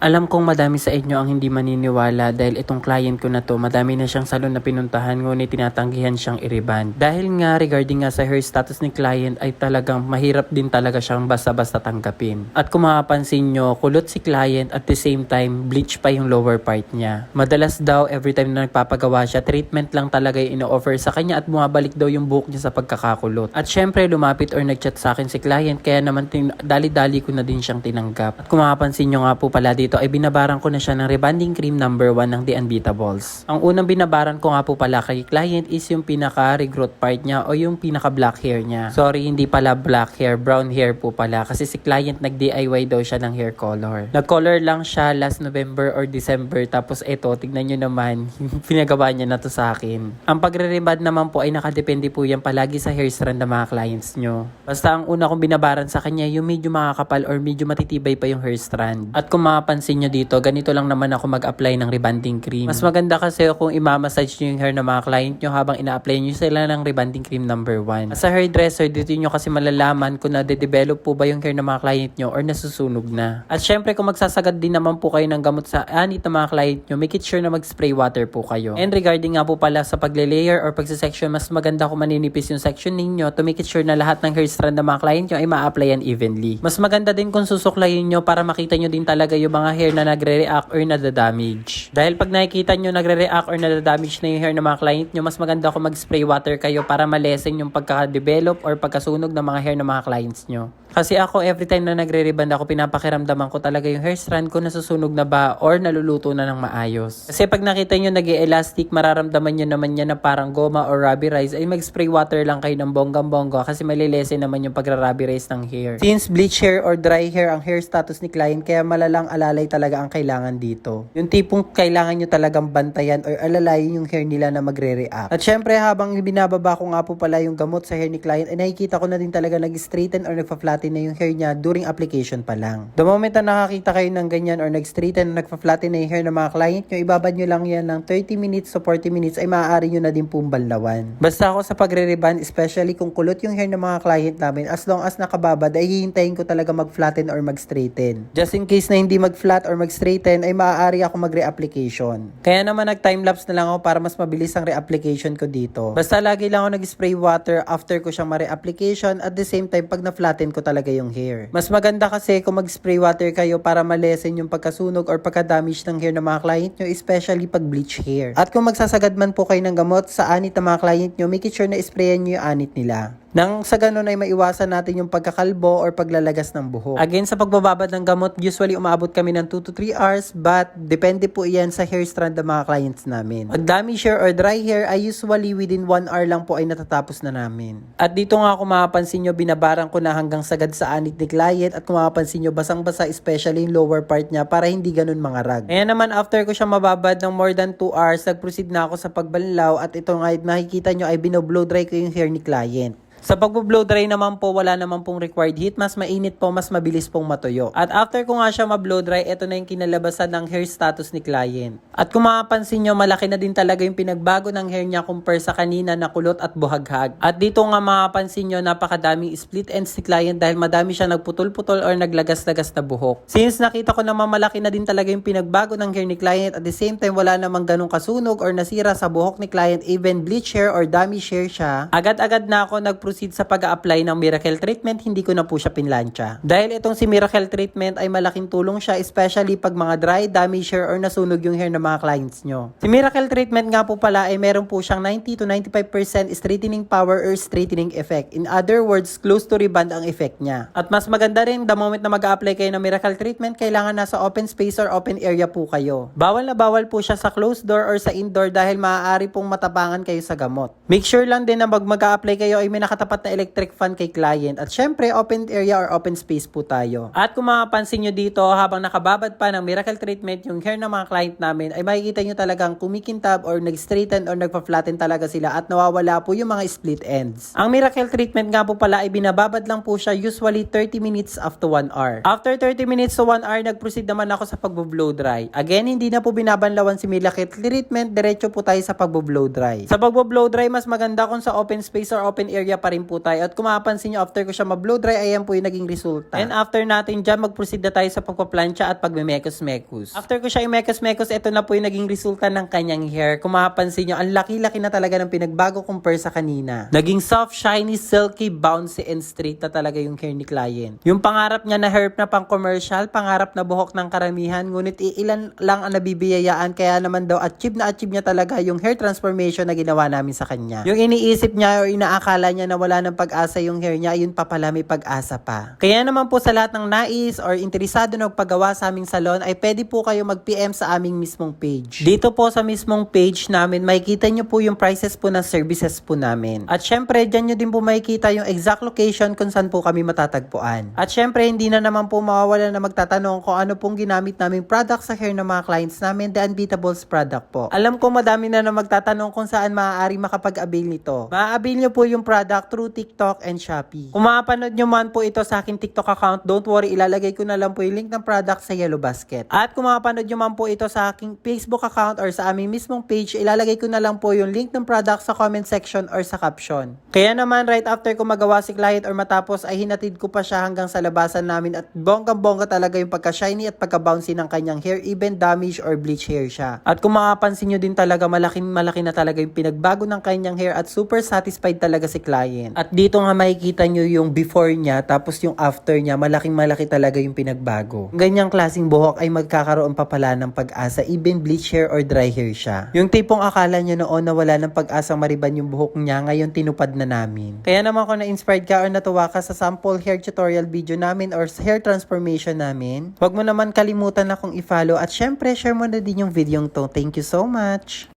Alam kong madami sa inyo ang hindi maniniwala dahil itong client ko na to, madami na siyang salon na pinuntahan ngunit tinatanggihan siyang i-reband. Dahil nga regarding nga sa hair status ni client ay talagang mahirap din talaga siyang basta-basta tanggapin. At kung mapapansin nyo, kulot si client at the same time bleach pa yung lower part niya. Madalas daw every time na nagpapagawa siya, treatment lang talaga yung ino-offer sa kanya at bumabalik daw yung buhok niya sa pagkakakulot. At syempre lumapit or nagchat sa akin si client kaya naman dali-dali ko na din siyang tinanggap. At kung mapapansin nyo nga po pala dito ay binabaran ko na siya ng rebanding cream number 1 ng The Unbeatables. Ang unang binabaran ko nga po pala kay client is yung pinaka-regrowth part niya o yung pinaka-black hair niya. Sorry, hindi pala black hair, brown hair po pala kasi si client nag-DIY daw siya ng hair color. Nag-color lang siya last November or December tapos eto, tignan nyo naman, pinagawa niya na to sa akin. Ang pagre-reband naman po ay nakadepende po yan palagi sa hair strand ng mga clients nyo. Basta ang una kong binabaran sa kanya yung medyo makakapal or medyo matitibay pa yung hair strand. At kung mapapansin nyo dito, ganito lang naman ako mag-apply ng rebanding cream. Mas maganda kasi kung i-massage nyo yung hair ng mga client nyo habang ina-apply nyo sila ng rebanding cream number 1. Sa hairdresser, dito nyo kasi malalaman kung na-develop po ba yung hair ng mga client nyo or nasusunog na. At syempre kung magsasagad din naman po kayo ng gamot sa anit ng mga client nyo, make it sure na mag-spray water po kayo. And regarding nga po pala sa pagle-layer or pagsa-section, mas maganda kung maninipis yung section ninyo to make it sure na lahat ng hair strand ng mga client nyo ay ma-applyan evenly. Mas maganda din kung susuklayin nyo para makita nyo din talaga yung mga hair na nagre-react or nadadamage. Dahil pag nakikita nyo nagre-react or nadadamage na yung hair ng mga client nyo, mas maganda kung mag-spray water kayo para malesen yung pagka-develop or pagkasunog ng mga hair ng mga clients nyo. Kasi ako, every time na nagre-reband ako, pinapakiramdaman ko talaga yung hair strand ko nasusunog na ba or naluluto na ng maayos. Kasi pag nakita nyo nag-elastic, mararamdaman nyo naman yan na parang goma or rubberized, ay mag-spray water lang kayo ng bonggang-bongga kasi malilesen naman yung pagra-rubberize ng hair. Since bleach hair or dry hair ang hair status ni client, kaya malalang alalay talaga ang kailangan dito. Yung tipong kailangan nyo talagang bantayan or alalayin yung hair nila na magre-react. At syempre, habang binababa ko nga po pala yung gamot sa hair ni client, ay nakikita ko na din talaga nag-straighten or nagpa-flatten na yung hair niya during application pa lang. The moment na nakakita kayo ng ganyan or nag-straighten or nagpa-flatten na yung hair ng mga client nyo, ibabad nyo lang yan ng 30 minutes to 40 minutes ay maaari nyo na din pong banlawan. Basta ako sa pagre-reband, especially kung kulot yung hair ng mga client namin, as long as nakababad ay hihintayin ko talaga mag-flatten or mag-straighten. Just in case na hindi mag-flat or mag-straighten ay maaari ako mag-re-application. Kaya naman nag-timelapse na lang ako para mas mabilis ang re-application ko dito. Basta lagi lang ako nag-spray water after ko siyang ma-re-application at the same time pag na-flatten ko talaga yung hair. Mas maganda kasi kung mag-spray water kayo para malesen yung pagkasunog or pagka-damage ng hair ng mga client nyo, especially pag bleach hair. At kung magsasagad man po kayo ng gamot sa anit ng mga client nyo, make it sure na sprayan nyo yung anit nila. Nang sa ganun ay maiwasan natin yung pagkakalbo or paglalagas ng buhok. Again, sa pagbababad ng gamot, usually umabot kami ng 2 to 3 hours but depende po iyan sa hair strand ng mga clients namin. Pag damage hair or dry hair ay usually within 1 hour lang po ay natatapos na namin. At dito nga kung mapapansin nyo, binabarang ko na hanggang sagad sa anit ni client at kung mapapansin nyo, basang-basa especially yung lower part niya para hindi ganun mangarag. Kaya naman after ko siya mababad ng more than 2 hours, nag-proceed na ako sa pagbanlaw at ito nga makikita nyo ay binoblow dry ko yung hair ni client. Sa pag-blow dry naman po, wala naman pong required heat. Mas mainit po, mas mabilis pong matuyo. At after ko nga siya ma-blow dry, ito na yung kinalabasan ng hair status ni client. At kung mapapansin nyo, malaki na din talaga yung pinagbago ng hair niya compare sa kanina na kulot at buhaghag. At dito nga mapapansin nyo, napakadaming split ends ni client dahil madami siya nagputol-putol or naglagas-lagas na buhok. Since nakita ko naman malaki na din talaga yung pinagbago ng hair ni client, at the same time wala namang ganong kasunog or nasira sa buhok ni client, even bleach hair or damage hair siya, agad-agad na ako nag-proceed sa pag-a-apply ng Miracle Treatment, hindi ko na po siya pinlansya. Dahil itong si Miracle Treatment ay malaking tulong siya, especially pag mga dry, damage hair or nasunog yung hair ng mga clients nyo. Si Miracle Treatment nga po pala ay meron po siyang 90 to 95% straightening power or straightening effect. In other words, close to reband ang effect niya. At mas maganda rin, the moment na mag-a-apply kayo ng Miracle Treatment, kailangan nasa open space or open area po kayo. Bawal na bawal po siya sa closed door or sa indoor dahil maaari pong matapangan kayo sa gamot. Make sure lang din na mag-a-apply kayo ay may nakatapat na electric fan kay client at syempre open area or open space po tayo. At kung mapapansin nyo dito, habang nakababad pa ng Miracle Treatment yung hair ng mga client namin, ay makikita nyo talagang kumikintab or nag-straighten or nagpa-flatten talaga sila at nawawala po yung mga split ends. Ang Miracle Treatment nga po pala ay binababad lang po siya usually 30 minutes up to 1 hour. After 30 minutes to 1 hour, nag-proceed naman ako sa pag-blow dry. Again, hindi na po binabanlawan si Miracle Treatment, diretso po tayo sa pag-blow dry. Sa pag-blow dry, mas maganda kung sa open space or open area pa pa rin po tayo. At kung mapapansin nyo, after ko siya ma-blow dry, ayan po yung naging resulta. And after natin dyan, mag-proceed na tayo sa pagpaplansya at pagmemekos-mekos. After ko siya i-mekos-mekos, ito na po yung naging resulta ng kanyang hair. Kung mapapansin nyo, ang laki-laki na talaga ng pinagbago compare sa kanina. Naging soft, shiny, silky, bouncy, and straight na talaga yung hair ni client. Yung pangarap niya na hair na pang commercial, pangarap na buhok ng karamihan, ngunit ilan lang ang nabibiyayaan, kaya naman daw achieve niya talaga yung hair transformation na ginawa namin sa kanya. Yung iniisip niya o inaakala niya na wala ng pag-asa yung hair niya, yun pa pala may pag-asa pa. Kaya naman po sa lahat ng nais or interesado na magpagawa sa aming salon, ay pwede po kayo mag-PM sa aming mismong page. Dito po sa mismong page namin, makikita nyo po yung prices po ng services po namin. At syempre, dyan nyo din po makikita yung exact location kung saan po kami matatagpuan. At syempre, hindi na naman po mawawala na magtatanong kung ano pong ginamit naming product sa hair ng mga clients namin, The Unbeatables product po. Alam ko madami na magtatanong kung saan maaari makapag-avail nito. Ma-avail nyo po yung product through TikTok and Shopee. Kung mapanood nyo man po ito sa aking TikTok account, don't worry, ilalagay ko na lang po yung link ng product sa Yellow Basket. At kung mapanood nyo man po ito sa aking Facebook account or sa aming mismong page, ilalagay ko na lang po yung link ng product sa comment section or sa caption. Kaya naman, right after ko magawa si client or matapos, ay hinatid ko pa siya hanggang sa labasan namin at bonggang-bongga talaga yung pagka-shiny at pagka-bouncy ng kanyang hair, even damage or bleach hair siya. At kung makapansin nyo din talaga, malaki na talaga yung pinagbago ng kanyang hair at super satisfied talaga si client. At dito nga makikita nyo yung before niya, tapos yung after niya, malaki talaga yung pinagbago. Ganyang klaseng buhok ay magkakaroon pa pala ng pag-asa, even bleach hair or dry hair siya. Yung tipong akala nyo noon na wala ng pag-asang mariban yung buhok niya, ngayon tinupad na namin. Kaya naman kung na-inspired ka or natuwa ka sa sample hair tutorial video namin or hair transformation namin, huwag mo naman kalimutan na kung i-follow at syempre share mo na din yung video to. Thank you so much!